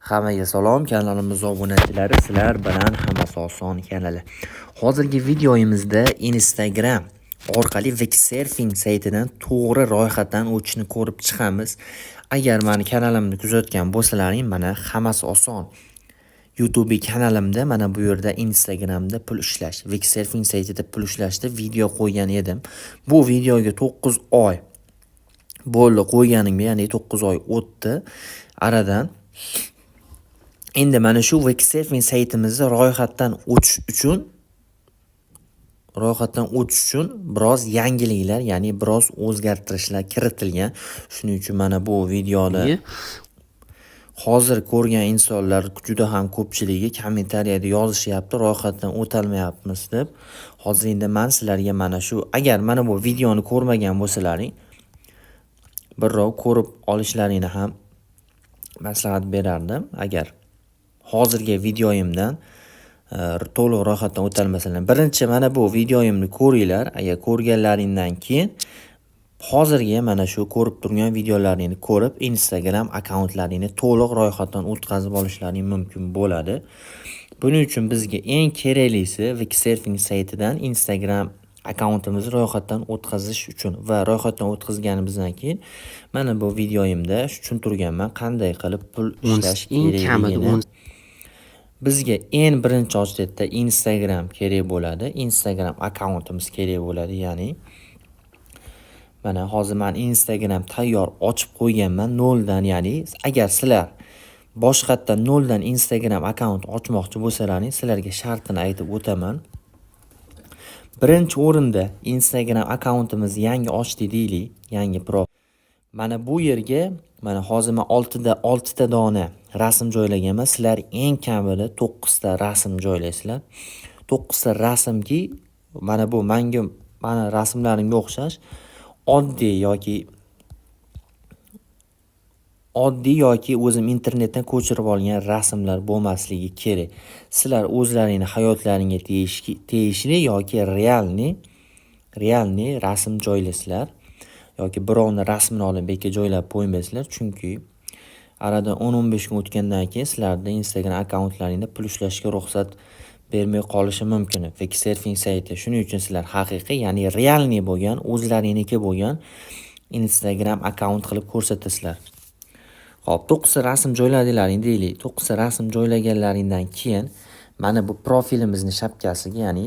Hammaga salom, kanalimiz obunachilari, sizlar bilan Hammasi oson kanali. Hozirgi videoyimizda Instagram orqali Wixsurfing saytidan to'g'ri ro'yxatdan o'tishni ko'rib chiqamiz. Agar meni kanalimni kuzatgan bo'lsalaring, mana Hammasi oson YouTube kanalimda mana bu yerda Instagramda pul ishlash, Wixsurfing saytida pul ishlashda video qo'ygan edim. Bu videoga 9 oy bo'ldi qo'yganimga, ya'ni 9 oy o'tdi aradan. Endi mana shu Wixsurfing saytimizda ro'yxatdan o'tish uchun biroz yangiliklar, ya'ni biroz o'zgartirishlar kiritilgan. Shuning uchun mana bu videoni hozir ko'rgan insonlar juda ham ko'pchiligi kommentariyada yozishyapti, ro'yxatdan o'talmayapmiz deb. Hozir endi men sizlarga mana shu, agar mana bu videoni ko'rmagan bo'lsalaring, birrov ko'rib olishlaringni ham maslahat berardim. Agar hozirgi videoyimdan to'liq ro'yxatdan o'talmasalar, birinchi mana bu videoyimni ko'ringlar. Agar ko'rganlaringdan keyin hozirgi mana shu ko'rib turgan videolaringni ko'rib, Instagram akkauntlaringni to'liq ro'yxatdan o'tkazib olishlaring mumkin bo'ladi. Buning uchun bizga eng keraklisi Wixsurfing saytidan Instagram akkauntimizni ro'yxatdan o'tkazish uchun va ro'yxatdan o'tkazganimizdan keyin mana bu videoyimda tushuntirganman qanday qilib pul ishlash kerakligini. Bizga eng birinchi ochlikda Instagram kerak bo'ladi. Instagram akkauntimiz kerak bo'ladi, ya'ni mana hozir men Instagram tayyor ochib qo'yganman noldan, ya'ni agar sizlar boshqatdan noldan Instagram akkaunt ochmoqchi bo'lsalaring, sizlarga shartini aytib o'taman. Birinchi o'rinda Instagram akkauntimiz yangi ochdik deylik, yangi profil. Mana bu yerga mana hozir men 6 ta dona rasm joylaganman. Sizlar eng kamida 9 ta rasm joylaysizlar. 9 ta rasmki mana bu mana rasmlarimga o'xshash oddiy yoki o'zim internetdan ko'chirib olgan rasmlar bo'lmasligi kerak. Sizlar o'zlaringning hayotlaringga tegishli yoki realni rasm joylaysizlar yoki birovni rasmini olib bekka joylab qo'ymaysizlar, chunki aradan 10-15 kun o'tgandan keyin sizlarda Instagram akkauntlaringda pul ishlashga ruxsat bermay qolishi mumkin Wixsurfing sayti. Shuning uchun sizlar haqiqiy, ya'ni realni bo'lgan, o'zlaringniki bo'lgan Instagram akkaunt qilib ko'rsatasizlar. Xo'p, 9 ta rasm joyladinglaring deylik. 9 ta rasm joylaganlaringdan keyin mana bu profilimizni shapkasiga, ya'ni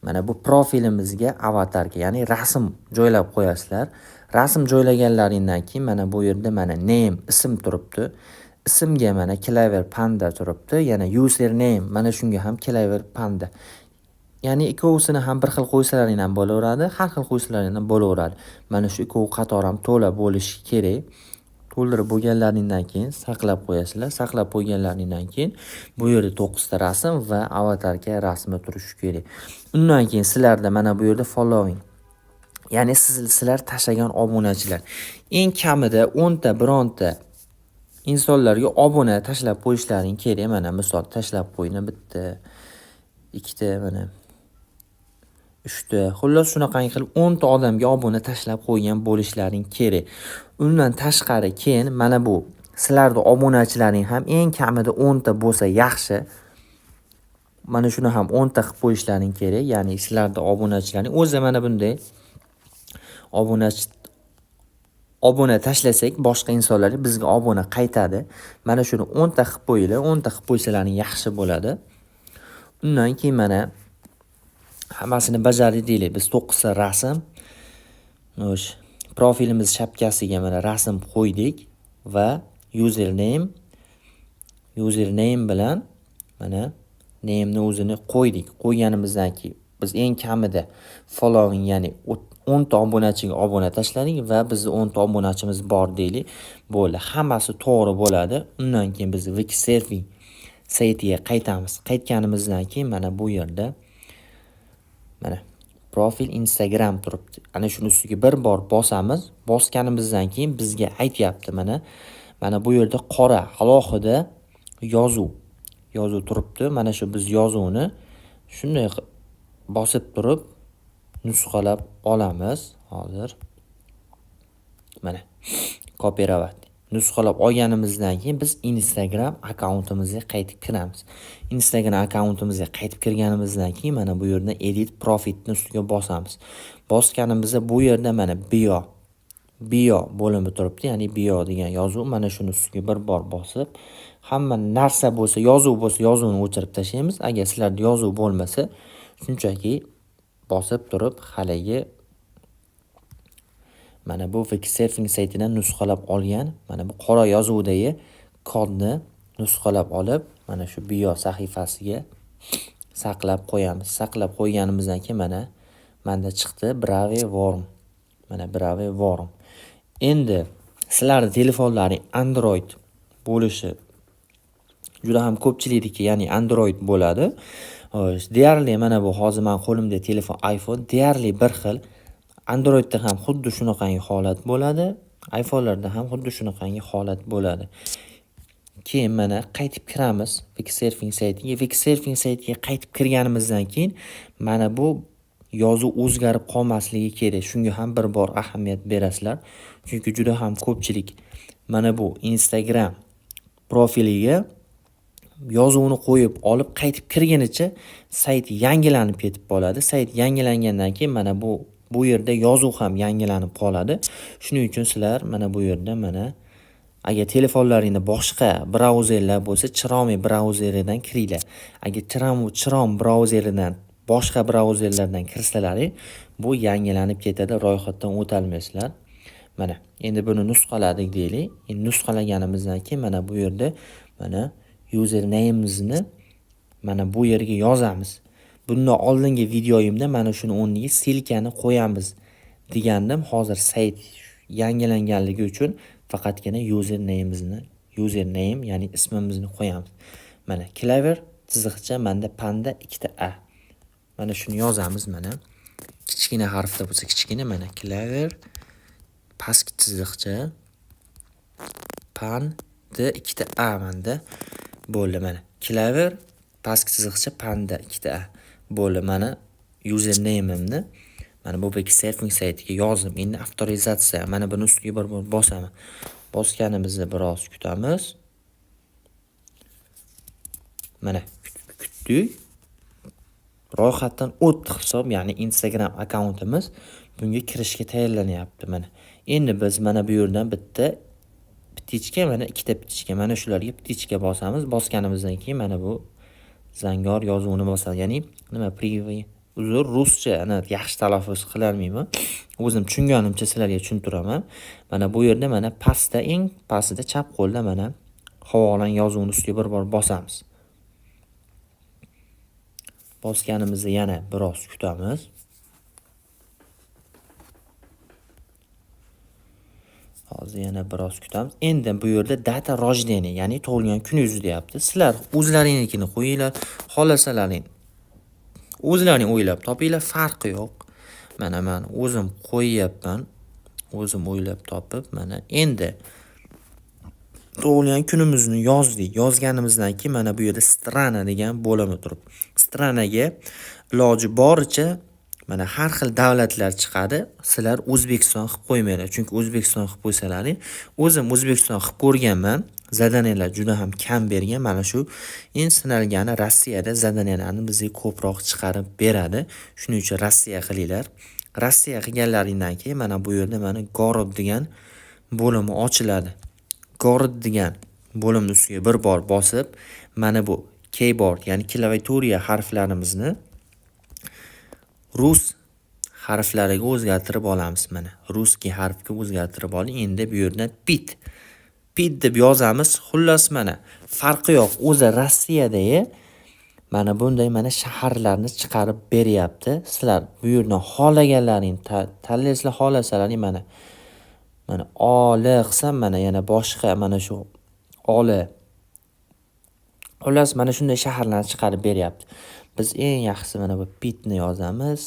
mana bu profilimizga avatarga, ya'ni rasm joylab qo'yasizlar. Rasm joylaganlaringdan keyin mana bu yerda mana name ism turibdi. Ismga mana Clever Panda turibdi. Yana username mana shunga ham Clever Panda. Ya'ni ikkovisini ham bir xil qo'ysalaring ham bo'laveradi, har xil qo'ysalaring ham bo'laveradi. Mana shu ikkovi qator ham to'la bo'lishi kerak. To'ldirib bo'lganlaringdan keyin saqlab qo'yasizlar. Saqlab qo'yganlaringdan keyin bu yerda 9 ta rasm va avatarga rasmi turishi kerak. Undan keyin sizlarda mana bu yerda following, ya'ni sizlar tashlagan obunachilar. Eng kamida 10 ta bironta insonlarga obuna tashlab qo'yishlaring kerak. Mana misol tashlab qo'ying, bitta, ikkita, mana 3 ta. Xullas shunaqangi qilib 10 ta odamga obuna tashlab qo'ygan bo'lishlaring kerak. Undan tashqari keyin mana bu sizlarning obunachilaring ham eng kamida 10 ta bo'lsa yaxshi. Mana shuni ham 10 ta qilib qo'yishlaring kerak. Ya'ni sizlarning obunachilaring o'zi mana bunday obuna tashlasak boshqa insonlar bizga obuna qaytadi. Mana shuni 10 ta qilib qo'yinglar. 10 ta qilib qo'ysalaring yaxshi bo'ladi. Undan keyin mana hammasini bajardik deylik. Biz 9 ta rasm o'sh profilimiz shapkasiga mana rasm qo'ydik va username bilan mana name'ni o'zini qo'ydik. Qo'yganimizdan keyin biz eng kamida following, ya'ni 10 ta obunachiga obuna tashladik va bizning 10 ta obunachimiz bor deylik. Bo'ldi. Hammasi to'g'ri bo'ladi. Undan keyin biz Wixsurfing saytiga qaytamiz. Qaytganimizdan keyin mana bu yerda mana profil Instagram turibdi. Ana shuni ustiga bir bor bosamiz. Bosganimizdan keyin bizga aytyapti mana bu yerda qora alohida yozuv turibdi. Mana shu biz yozuvni shunday bosib turib nusxalab olamiz. Hozir mana kopirovat nusxalab olganimizdan keyin biz Instagram akkauntimizga qaytib kiramiz. Instagram akkauntimizga qaytib kirganimizdan keyin mana bu yerda edit profitni ustiga bosamiz. Bosganimizda bu yerda mana bio bo'limi turibdi, ya'ni bio degan yozuv. Mana shuni ustiga bir bor bosib, hamma narsa bo'lsa, yozuv bo'lsa, yozuvni o'chirib tashlaymiz. Agar sizlarda yozuv bo'lmasa, shunchaki bosib turib haligi mana bu Wixsurfing saytidan nusxalab olgan mana bu qora yozuvdagi kodni nusxalab olib, mana shu bio sahifasiga saqlab qo'yamiz. Saqlab qo'yganimizdan keyin menda chiqdi Brave Worm. Mana Brave Worm. Endi sizlarning telefonlaring Android bo'lishi juda ham ko'pchilikniki, ya'ni Android bo'ladi. Deyarli mana bu hozir men qo'limda telefon iPhone, deyarli bir xil. Androidda ham xuddi shunaqangi holat bo'ladi, iPhone'larda ham xuddi shunaqangi holat bo'ladi. Keyin mana qaytib kiramiz Wixsurfing saytiga. Wixsurfing saytiga qaytib kirganimizdan keyin mana bu yozuv o'zgarib qolmasligi kerak. Shunga ham bir bor ahamiyat berasizlar. Chunki juda ham ko'pchilik mana bu Instagram profiliga yozuvni qo'yib olib qaytib kirganicha sayt yangilanib ketib qoladi. Sayt yangilangandan keyin mana bu yerda yozuv ham yangilanib qoladi. Shuning uchun sizlar mana bu yerda agar telefonlaringda boshqa brauzerlar bo'lsa, Chrome brauzeridan kiringlar. Agar Chrome brauzeridan boshqa brauzerlardan kirsalaring, bu yangilanib ketadi, ro'yxatdan o'talmaysizlar. Mana endi buni nusxaladik deylik. Endi nusxalaganimizdan keyin mana bu yerda mana username'imizni mana bu yerga yozamiz. Bundan oldingi videoyimda mana shuni o'rniga silkani qo'yamiz degandim. Hozir sayt yangilanganligi uchun faqatgina username ya'ni ismimizni qo'yamiz. Mana Clever chiziqcha menda panda 2ta. Mana shuni yozamiz mana. Kichkina harfda bo'lsa kichkina, mana Clever pastki chiziqcha panda 2ta menda bo'ldi mana. Clever pastki chiziqcha panda 2ta bo'ldi mana username'imni. Mana bu Wixsurfing saytiga yozdim. Endi avtorizatsiya. Mana buni ustiga bir bor bosaman. Bosganimizda biroz kutamiz. Mana kutdik. Ro'yxatdan o'tdi hisob, ya'ni Instagram akkauntimiz bunga kirishga tayyorlanyapti mana. Endi biz mana bu yerdan bitta ptichka, mana ikkita ptichka, mana shularga ptichka bosamiz. Bosganimizdan keyin mana bu zangor yozuvni bosamiz. Ya'ni nima uzr ruscha yaxshi talaffuz qilolmayman. O'zim tushunganimcha sizlarga tushuntiraman. Mana bu yerda mana pastda, eng pastda chap qo'lda mana havolan yozuvni ustiga bir bor bosamiz. Bosganimizda yana biroz kutamiz. Hozir yana biroz kutamiz. Endi bu yerda data rождения, ya'ni tug'ilgan kuningiz deyapti. Sizlar o'zlaringiznikini qo'yinglar, xohlasalaring o'zlaring o'ylab topinglar, farqi yo'q. Mana men o'zim qo'yyapman. O'zim o'ylab topib, mana endi tug'ilgan kunimizni yozdik. Yozganimizdan keyin mana bu yerda strana degan bo'limi turibdi. Stranaga iloji boricha mana har xil davlatlar chiqadi. Sizlar O'zbekiston qilib qo'ymanglar. Chunki O'zbekiston qilib qo'ysalaring, o'zim O'zbekiston qilib ko'rganman. Zadaniyalar juda ham kam bergan. Mana shu eng sinalgani Rossiyada zadaniyalarni bizga ko'proq chiqarib beradi. Shuning uchun Rossiya qilinglar. Rossiya qilganlaringdan keyin mana bu yerda mana Gorod degan bo'limi ochiladi. Gorod degan bo'limni ustiga bir bor bosib, mana bu keyboard, ya'ni klaviatura harflarimizni rus harflariga o'zgartirib olamiz. Mana ruskiy harfga o'zgartirib oling. Endi bu yerdan pit deb yozamiz. Xullas mana farqi yo'q. O'zi Rossiyada mana bunday mana shaharlarni chiqarib beryapti. Sizlar bu yerdan xohlaganlaring tanlaysizlar, xohlasalaring mana oli qilsam mana yana boshqa mana shu oli. Xullas mana shunday shaharlarni chiqarib beryapti. Biz eng yaxshisi mana bu pitni yozamiz.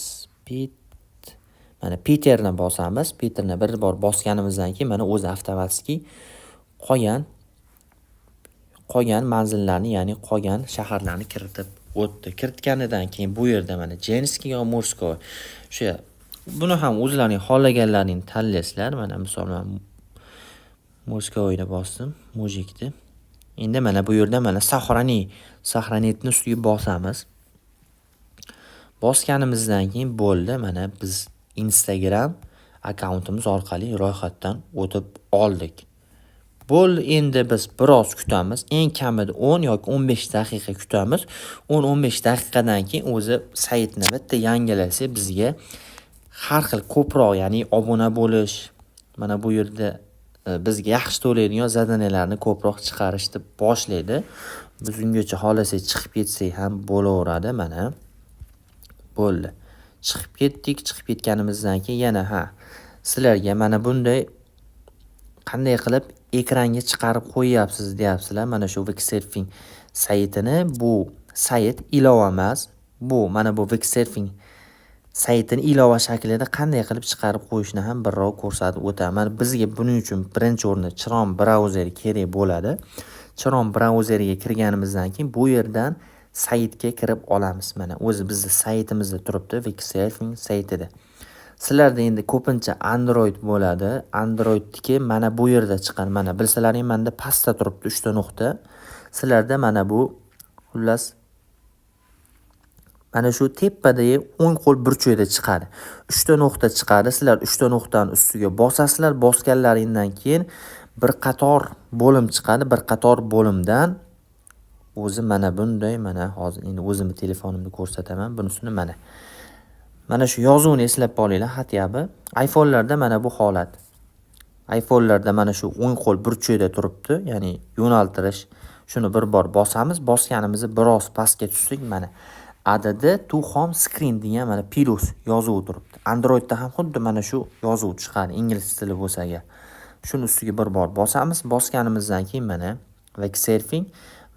Mana Peterni bosamiz. Peterni bir bor bosganimizdan keyin mana o'zi avtomatik qolgan manzillarni, ya'ni qolgan shaharlarni kiritib o'tdi. Kiritganidan keyin bu yerda mana Jenskiy va Murskoy. Buni ham o'zlaring xohlaganlaring tanlaysizlar. Mana misolan Moskovoyni bosdim, mujikni. Endi mana bu yerda mana sahranetni ustiga bosamiz. Bosganimizdan keyin bo'ldi, mana biz Instagram akkauntimiz orqali ro'yxatdan o'tib oldik. Bo'ldi, endi biz biroz kutamiz. Eng kamida 10 yoki 15 daqiqa kutamiz. 10-15 daqiqadan keyin o'zi saytni bitta yangilasa bizga har xil ko'proq, ya'ni obuna bo'lish, mana bu yerda bizga yaxshi to'laydigan zadaniyalarni ko'proq chiqarishni boshlaydi. Biz ungacha xohlasak chiqib ketsak ham bo'laveradi. Mana bo'ldi. Chiqib ketdik. Chiqib ketganimizdan keyin yana sizlarga mana bunday qanday qilib ekranga chiqarib qo'yyapsiz deyapsizlar. Mana shu Wixsurfing saytini, bu sayt ilova emas. Bu mana bu Wixsurfing saytini ilova shaklida qanday qilib chiqarib qo'yishni ham birrov ko'rsatib o'taman. Bizga buning uchun birinchi o'rinda Chrome brauzeri kerak bo'ladi. Chrome brauzeriga kirganimizdan keyin bu yerdan saytga kirib olamiz. Mana o'zi bizning saytimizda turibdi, Wixsurfing saytida. Sizlarda endi ko'pincha Android bo'ladi. Androidniki mana bu yerda chiqqan. Mana bilsalaring, menda pastda turibdi 3 ta nuqta. Sizlarda mana bu xullas mana shu tepadagi o'ng qo'l burchagida chiqadi. 3 ta nuqta chiqadi. Sizlar 3 ta nuqtani ustiga bosasizlar. Bosganlaringdan keyin bir qator bo'lim chiqadi. Bir qator bo'limdan o'zi mana bunday, mana hozir endi o'zimni telefonimni ko'rsataman. Bunisini mana shu yozuvni eslab qolinglar, xatyabi. iPhone'larda mana bu holat. iPhone'larda mana shu o'ng qo'l burchagida turibdi, ya'ni yo'naltirish. Shuni bir bor bosamiz. Bosganimizni biroz pastga tushsak, mana add to home screen degan mana plus yozuvi turibdi. Androidda ham xuddi mana shu yozuv chiqadi, ingliz tili bo'lsa agar. Shuni ustiga bir bor bosamiz. Bosganimizdan keyin mana Wixsurfing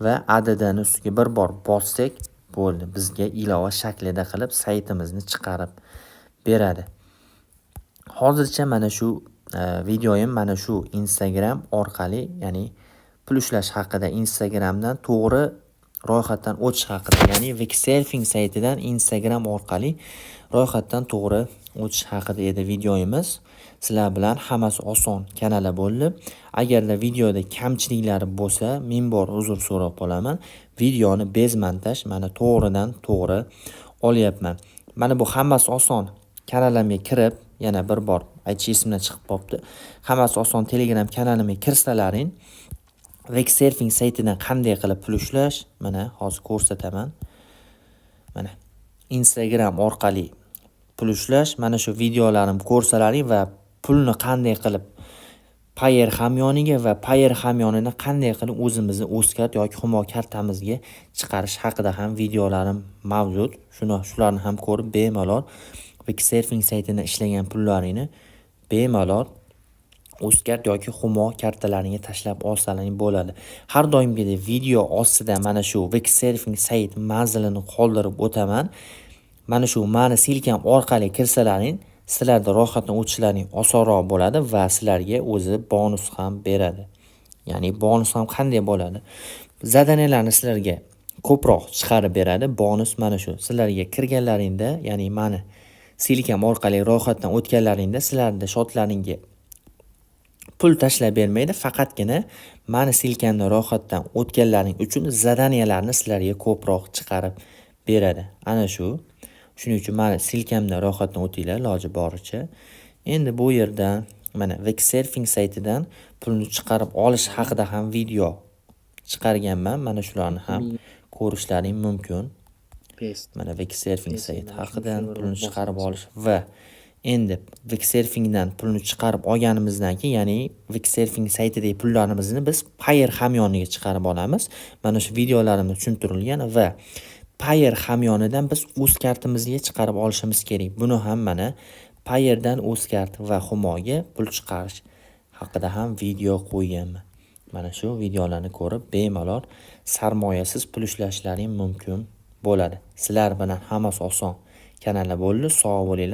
va add-ni ustiga bir bor bossak bo'ldi. Bizga ilova shaklida qilib saytimizni chiqarib beradi. Hozircha mana shu videoyim mana shu Instagram orqali, ya'ni pul ishlash haqida, Instagramdan to'g'ri ro'yxatdan o'tish haqida, ya'ni Wixsurfing saytidan Instagram orqali ro'yxatdan to'g'ri o'tish haqida edi videoyimiz. Sizlar bilan hammasi oson kanali bo'ldi. Agarda videoda kamchiliklari bo'lsa, men bor uzr so'rab qolaman. Videoni bezmontaj mana to'g'ridan to'g'ri olyapman. Mana bu hammasi oson kanalimga kirib, yana bir bor aytish esimdan chiqib qolibdi. Hammasi oson Telegram kanalimga kirsalaring, Wixsurfing saytidan qanday qilib pul ishlash, mana hozir ko'rsataman. Mana Instagram orqali pul ishlash, mana shu videolarim ko'rsalaring va pulni qanday qilib Payer hamyoniga va Payer hamyonini qanday qilib o'zimizni Uzcard yoki Humo kartamizga chiqarish haqida ham videolarim mavjud. Shularni ham ko'rib bemalol Wixsurfing saytida ishlagan pullaringni bemalol Uzcard yoki Humo kartalaringga tashlab olsalaring bo'ladi. Har doimgidek video ostida mana shu Wixsurfing sayt manzilini qoldirib o'taman. Mana shu mani silkam orqali kirsalaring, sizlarda ro'yxatdan o'tishlaring osonroq bo'ladi va sizlarga o'zi bonus ham beradi. Ya'ni bonus ham qanday bo'ladi? Zadaniyalarni sizlarga ko'proq chiqarib beradi. Bonus mana shu. Sizlarga kirganlaringda, ya'ni mani silkam orqali ro'yxatdan o'tganlaringda sizlarda shotlaringga pul tashlab bermaydi, faqatgina mani silkamni ro'yxatdan o'tganlaring uchun zadaniyalarni sizlarga ko'proq chiqarib beradi. Ana shu. Shuning uchun mani silkamni ro'yxatdan o'tinglar iloji boricha. Endi bu yerdan mana Wixsurfing saytidan pulni chiqarib olish haqida ham video chiqarganman. Mana shularni ham ko'rishlaring mumkin. Mana Wixsurfing sayti haqidan pulni chiqarib olish va endi Wixsurfingdan pulni chiqarib olganimizdan keyin, ya'ni Wixsurfing saytidagi pullarimizni biz Payer hamyoniga chiqarib olamiz. Mana shu videolarimda tushuntirilgan va Payer hamyonidan biz Uzcardimizga chiqarib olishimiz kerak. Buni ham mana Payerdan Uzcard va Humoga pul chiqarish haqida ham video qo'yganman. Mana shu videolarni ko'rib bemalol sarmoyasiz pul ishlashlaring mumkin bo'ladi. Sizlar bilan hammasi oson kanali bo'ldi. Sog' bo'linglar.